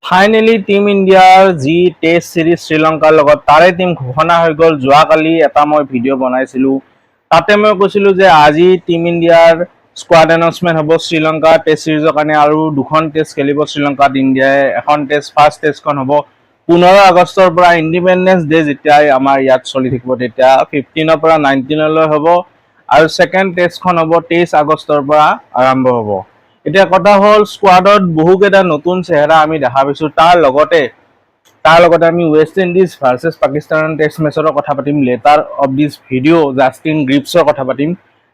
Finally team ইণ্ডিয়াৰ যি test সিৰিজ শ্ৰীলংকাৰ লগত তাৰে টিম ঘোষণা হৈ গ'ল। যোৱাকালি এটা মই ভিডিঅ' বনাইছিলোঁ, তাতে মই কৈছিলোঁ যে আজি টিম ইণ্ডিয়াৰ স্কোৱাড এনাউন্সমেণ্ট হ'ব শ্ৰীলংকা টেষ্ট সিৰিজৰ কাৰণে, আৰু দুখন টেষ্ট খেলিব শ্ৰীলংকাত ইণ্ডিয়াই। এখন টেষ্ট ফাৰ্ষ্ট টেষ্টখন হ'ব 15 আগষ্টৰ পৰা, ইণ্ডিপেণ্ডেন্স ডে যেতিয়াই আমাৰ ইয়াত চলি থাকিব তেতিয়া 15ৰ পৰা 19লৈ হ'ব, আৰু ছেকেণ্ড টেষ্টখন হ'ব 23 আগষ্টৰ পৰা আৰম্ভ হ'ব। এতিয়া কথা হ'ল স্কোৱাডত বহুকেইটা নতুন চেহেৰা আমি দেখা পাইছোঁ। তাৰ লগতে আমি West Indies versus Pakistan test মেচৰ কথা পাতিম। Later of this video' Justin গ্ৰিপছৰ কথা পাতিম,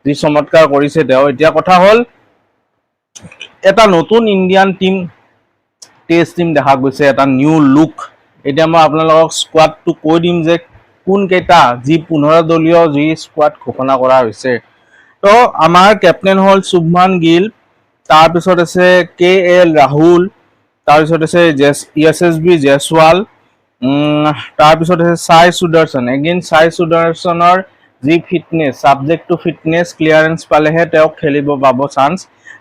যি চমৎকাৰ কৰিছে তেওঁ। এতিয়া কথা হ'ল এটা নতুন ইণ্ডিয়ান টেষ্ট টিম দেখা গৈছে, এটা নিউ লুক। এতিয়া মই আপোনালোকক স্কোৱাডটো কৈ দিম যে কোন কেইটা, যি 15 দলীয় যি স্কোৱাড ঘোষণা কৰা হৈছে। তো আমাৰ কেপ্টেইন হ'ল শুভমান গিল, তাৰপিছত আছে KL ৰাহুল, তাৰপিছত আছে YSSB জয়সৱাল, তাৰপিছত আছে সাই সুদৰ্শন। এগেইন সাই সুদৰ্শনৰ যি fitness, subject to fitness clearance পালেহে তেওঁক খেলিব পাব চান্স।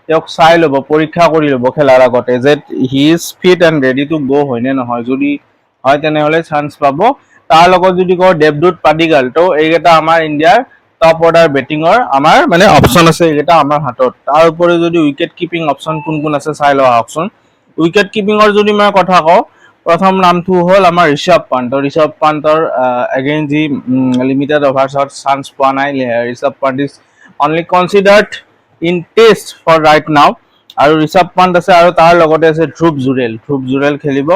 তেওঁক চাই ল'ব, পৰীক্ষা কৰি ল'ব খেলাৰ আগতে যে he is fit and ready to go' হয়নে নহয়। যদি হয় তেনেহ'লে চান্স পাব। তাৰ লগত যদি কওঁ দেৱদূত পাডিগাল, তো এইকেইটা আমাৰ ইণ্ডিয়াৰ টপ অৰ্ডাৰ বেটিঙৰ আমাৰ মানে অপশ্যন আছে, এইকেইটা আমাৰ হাতত। তাৰ উপৰি যদি উইকেট কিপিং অপশ্যন কোন কোন আছে চাই লোৱা আহকচোন। উইকেট কিপিঙৰ যদি মই কথা কওঁ, প্ৰথম নামটো হ'ল আমাৰ ঋষভ পান্ত। ঋষভ পান্তৰ এগেইন যি লিমিটেড অভাৰ্ছত চান্স পোৱা নাই, Rishabh Pant is only considered in test for right now. আৰু ঋষভ পান্ত আছে, আৰু তাৰ লগতে আছে ধ্ৰুৱ জুৰেল খেলিব।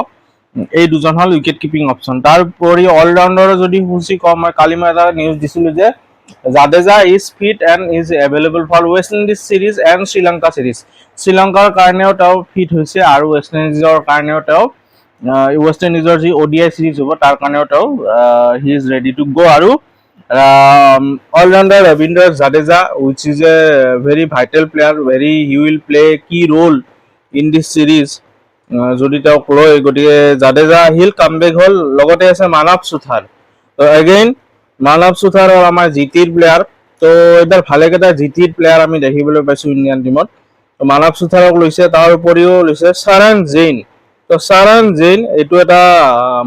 এই দুজন হ'ল উইকেট কিপিং অপশ্যন। তাৰ উপৰি অলৰাউণ্ডাৰৰ যদি সূচী কওঁ, কালি মই এটা নিউজ দিছিলোঁ যে Jadeja is fit and is available for West Indies series and Sri Lanka series. শ্ৰীলংকাৰ কাৰণেও তেওঁ ফিট হৈছে, আৰু ৱেষ্ট ইণ্ডিজৰ কাৰণেও তেওঁ ৱেষ্ট ইণ্ডিজৰ যি ODI চিৰিজ হ'ব তাৰ কাৰণেও তেওঁ he is ready to go'. আৰু all-rounder Ravindra Jadeja which is a very vital player, he will play key role in this series যদি তেওঁক লয়। গতিকে জাদেজা আহিল, কামবেক হ'ল। লগতে আছে মানৱ সুথাৰ। তো এগেইন মানৱ সুথাৰ হ'ল আমাৰ GTৰ প্লেয়াৰ। তো এইবাৰ ভালেকেইটা GTৰ প্লেয়াৰ আমি দেখিবলৈ পাইছোঁ ইণ্ডিয়ান টিমত। মানৱ সুথাৰক লৈছে, তাৰ উপৰিও লৈছে চাৰণ জৈন। তো চাৰণ জৈন এইটো এটা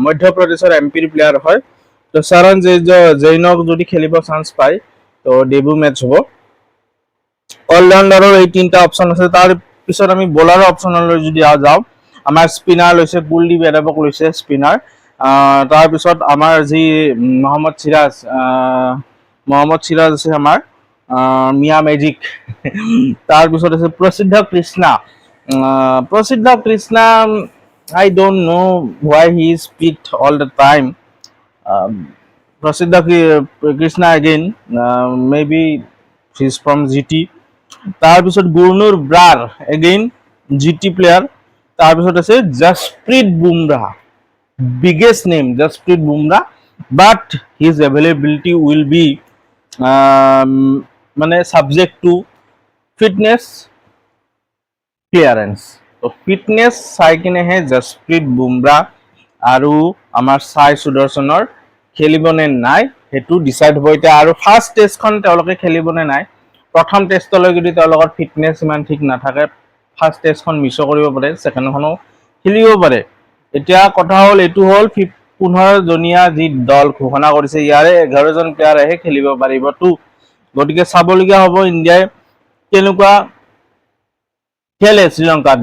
মধ্যপ্ৰদেশৰ MPৰ প্লেয়াৰ হয়। তো চাৰণ জৈনক যদি খেলিব চান্স পায় তো ডেবিউ মেটচ হ'ব। অলৰাউণ্ডাৰৰ এই তিনিটা অপশ্যন আছে। তাৰ পিছত আমি বলাৰৰ অপশ্যনলৈ যদি যাওঁ, আমাৰ স্পিনাৰ লৈছে কুলদীপ যাদৱক লৈছে স্পিনাৰ। তাৰপিছত আমাৰ যি মহম্মদ চিৰাজ আছে আমাৰ মিয়া মেজিক। তাৰপিছত আছে প্ৰসিদ্ধ Krishna. I don't know why he is picked all the time. Prasiddha Krishna again, maybe he's from GT. তাৰপিছত গুৰনুৰ ব্ৰাৰ, এগেইন GT প্লেয়াৰ। তাৰপিছত আছে Jasprit Bumrah, biggest name Jasprit Bumrah, but his availability will be মানে subject to fitness clearance. তো fitness চাই কিনেহে জাসপ্ৰীত বুমৰাহ আৰু আমাৰ সাই সুদৰ্শনৰ খেলিবনে নাই সেইটো ডিচাইড হ'ব এতিয়া। আৰু ফাৰ্ষ্ট টেষ্টখন তেওঁলোকে খেলিবনে নাই, প্ৰথম টেষ্টলৈ যদি তেওঁলোকৰ ফিটনেছ ইমান ঠিক নাথাকে ফাৰ্ষ্ট টেষ্টখন মিছো কৰিব পাৰে, ছেকেণ্ডখনো খেলিব পাৰে। এতিয়া কথা হ'ল এইটো হ'ল 15 জনীয়া যি দল ঘোষণা কৰিছে, ইয়াৰে 11জন প্লেয়াৰেহে খেলিব পাৰিব। গতিকে চাবলগীয়া হ'ব ইণ্ডিয়াই কেনেকুৱা খেলে শ্ৰীলংকাত।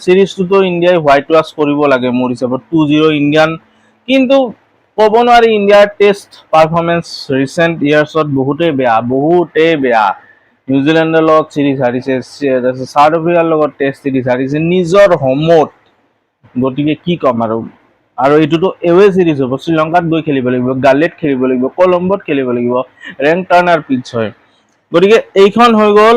চিৰিজটোতো ইণ্ডিয়াই হোৱাইট ৱাছ কৰিব লাগে মোৰ হিচাপত, 2-0 ইণ্ডিয়ান। কিন্তু ক'ব নোৱাৰি ইণ্ডিয়াৰ টেষ্ট পাৰফৰ্মেঞ্চ ৰিচেণ্ট ইয়াৰ্ছত বহুতেই বেয়া। নিউজিলেণ্ডৰ লগত চিৰিজ হাৰিছে, চাউথ আফ্ৰিকাৰ লগত টেষ্ট চিৰিজ হাৰিছে নিজৰ হোমত। গতিকে কি ক'ম আৰু এইটোতো এৱে চিৰিজ হ'ব, শ্ৰীলংকাত গৈ খেলিব লাগিব, গালেত খেলিব লাগিব, কলম্বোত খেলিব লাগিব, ৰেংক টাৰ্ণাৰ পিটছ হয়। গতিকে এইখন হৈ গ'ল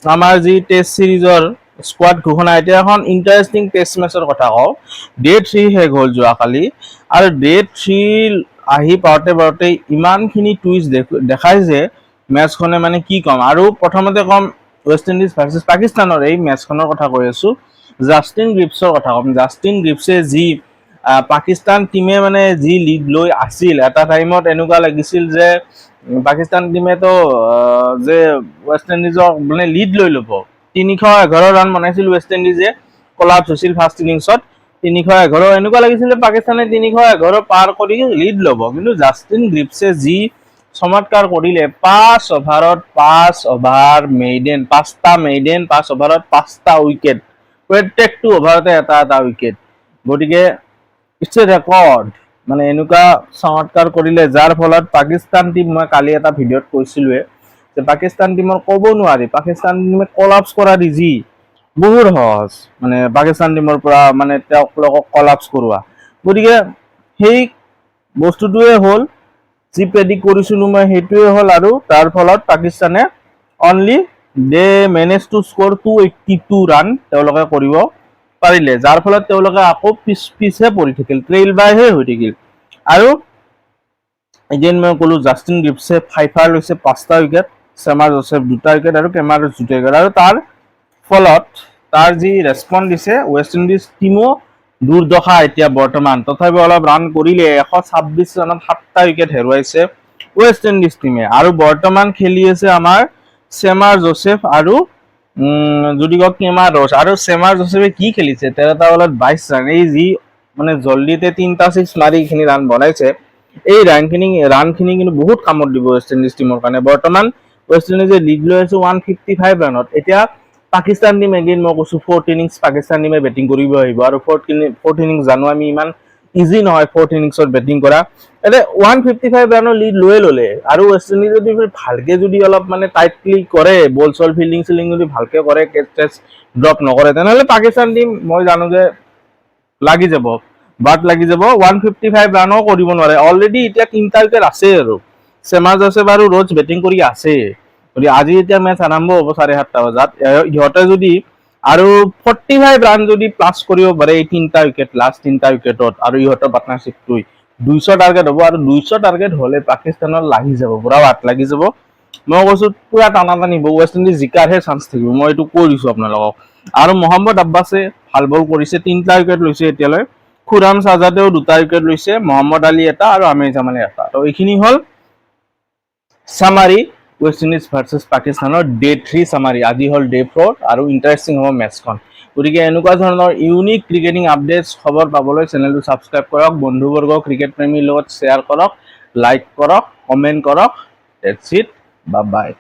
আমাৰ যি টেষ্ট চিৰিজৰ স্কোৱাড ঘোষণা। এতিয়া এখন ইণ্টাৰেষ্টিং টেষ্ট মেচৰ কথা কওঁ। Day 3 শেষ হ'ল যোৱাকালি, আৰু Day 3 আহি পাওঁতে ইমানখিনি টুইষ্ট দেখাইছে মেচখনে, মানে কি ক'ম। আৰু প্ৰথমতে ক'ম ৱেষ্ট ইণ্ডিজ ভাৰ্চেছ পাকিস্তানৰ এই মেচখনৰ কথা কৈ আছোঁ। জাষ্টিন গ্ৰিপছৰ কথা ক'ম। জাষ্টিন গ্ৰিপছে যি পাকিস্তান টিমে মানে যি লিড লৈ আছিল, এটা টাইমত এনেকুৱা লাগিছিল যে পাকিস্তান টিমেতো যে ৱেষ্ট ইণ্ডিজক মানে লিড লৈ ল'ব। 311 ৰান বনাইছিল ৱেষ্ট ইণ্ডিজে, কলাপছ হৈছিল ফাৰ্ষ্ট ইনিংছত। 311 এনেকুৱা লাগিছিল যে পাকিস্তানে 311 পাৰ কৰি লিড ল'ব, কিন্তু জাষ্টিন গ্ৰিপছে যি চমৎকাৰ কৰিলে 5 অভাৰত 5 অভাৰ মেইডেন 5টা মেইডেন 5 অভাৰত 5টা উইকেট, প্ৰত্যেকটো অভাৰতে এটা এটা উইকেট, গতিকে ইটছ এ ৰেকৰ্ড। মানে এনেকুৱা চমৎকাৰ কৰিলে যাৰ ফলত পাকিস্তান টিম, মই কালি এটা ভিডিঅ'ত কৈছিলোৱে যে পাকিস্তান টিমৰ ক'ব নোৱাৰি, পাকিস্তান টিমে কলাপছ কৰা ইজি, বহুত সহজ মানে পাকিস্তান টিমৰ পৰা মানে তেওঁলোকক কলাপছ কৰোৱা। গতিকে সেই বস্তুটোৱে হ'ল যি প্ৰেডিক্ট কৰিছিলোঁ মই সেইটোৱে হ'ল, আৰু তাৰ ফলত পাকিস্তানে only they manage to score 282 run তেওঁলোকে কৰিব পাৰিলে, যাৰ ফলত তেওঁলোকে আকৌ পিছহে পৰি থাকিল, ট্ৰেইল বাইহে হৈ থাকিল। আৰু এগেইন মই ক'লো জাষ্টিন গ্ৰিপছে ফাইফাৰ লৈছে 5টা উইকেট, চেমাৰ জোচেফ 2টা উইকেট আৰু কেমাৰুছ 2টা উইকেট, আৰু তাৰ ফলত তাৰ যি ৰেছপন্স দিছে ৱেষ্ট ইণ্ডিজ টিমো দুৰ্দশা এতিয়া বৰ্তমান, তথাপি অলপ ৰান কৰিলে 126 ৰানত 7টা উইকেট হেৰুৱাইছে ৱেষ্ট ইণ্ডিজ টিমে, আৰু বৰ্তমান খেলি আছে আমাৰ চেমাৰ জোচেফ আৰু যদি কওক কেমাৰ ৰছ, আৰু চেমাৰ জোচেফে কি খেলিছে 13টা বলত 22 ৰান, এই যি মানে জল্দিতে 3টা 6 মাৰি এইখিনি ৰান বনাইছে, এই ৰানখিনি কিন্তু বহুত কামত দিব ৱেষ্ট ইণ্ডিজ টিমৰ কাৰণে। বৰ্তমান ৱেষ্ট ইণ্ডিজে লিড লৈ আছে 155 ৰানত। এতিয়া পাকিস্তান টিম এগেইন মই কৈছো 4th ইনিংছ পাকিস্তান টিমে বেটিং কৰিব আহিব, আৰু 4th ইনিংছ জানো আমি ইমান ইজি নহয় 4th ইনিংছত বেটিং কৰা। এতিয়া 155 ৰানৰ লিড লৈ ল'লে, আৰু ৱেষ্ট ইণ্ডিজ যদি ভালকে যদি অলপ মানে টাইটলি কৰে, বল চল ফিল্ডিং চিল্ডিং যদি ভালকে কৰে, কেচ টেচ ড্ৰপ নকৰে, তেনেহ'লে পাকিস্তান টিম মই জানো যে লাগি যাব, বাট লাগি যাব, 155 ৰানো কৰিব নোৱাৰে। অলৰেডি এতিয়া 3টা উইকেট আছে, আৰু চেমাৰ জোচেফ আৰু ৰোজ বেটিং কৰি আছে। গতিকে আজি এতিয়া মেচ আৰম্ভ হ'ব 7:30 বজাত, ইহঁতে যদি আৰু 45 ৰান যদি প্লাছ কৰিব পাৰে এই 3টা উইকেট, লাষ্ট 3টা উইকেটত, আৰু ইহঁতৰ পাৰ্টনাৰশ্বিপটোই 200 টাৰ্গেট হ'ব, আৰু 200 টাৰ্গেট হ'লে পাকিস্তানৰ লাগি যাব, পুৰা বাট লাগি যাব। মই কৈছো পুৰা টানা টানি হ'ব, ৱেষ্ট ইণ্ডিজ জিকাৰহে চান্স থাকিব, মই এইটো কৈ দিছো আপোনালোকক। আৰু মহম্মদ আব্বাছে ভাল বল কৰিছে, 3টা উইকেট লৈছে এতিয়ালৈ, খুৰাম চাজাদেও 2টা উইকেট লৈছে, মহম্মদ আলী এটা আৰু আমিৰ জামানে এটা। তো এইখিনি হ'ল চামাৰী ৱেষ্ট ইণ্ডিজ ভাৰ্চেছ পাকিস্তানৰ ডে 3 চামাৰী। আজি হ'ল ডে 4, আৰু ইণ্টাৰেষ্টিং হ'ব মেচখন। গতিকে এনেকুৱা ধৰণৰ ইউনিক ক্ৰিকেটিং আপডেটছ খবৰ পাবলৈ চেনেলটো ছাবস্ক্ৰাইব কৰক, বন্ধুবৰ্গ ক্ৰিকেট প্ৰেমীৰ লগত শ্বেয়াৰ কৰক, লাইক কৰক, কমেণ্ট কৰক। That's it. Bye bye.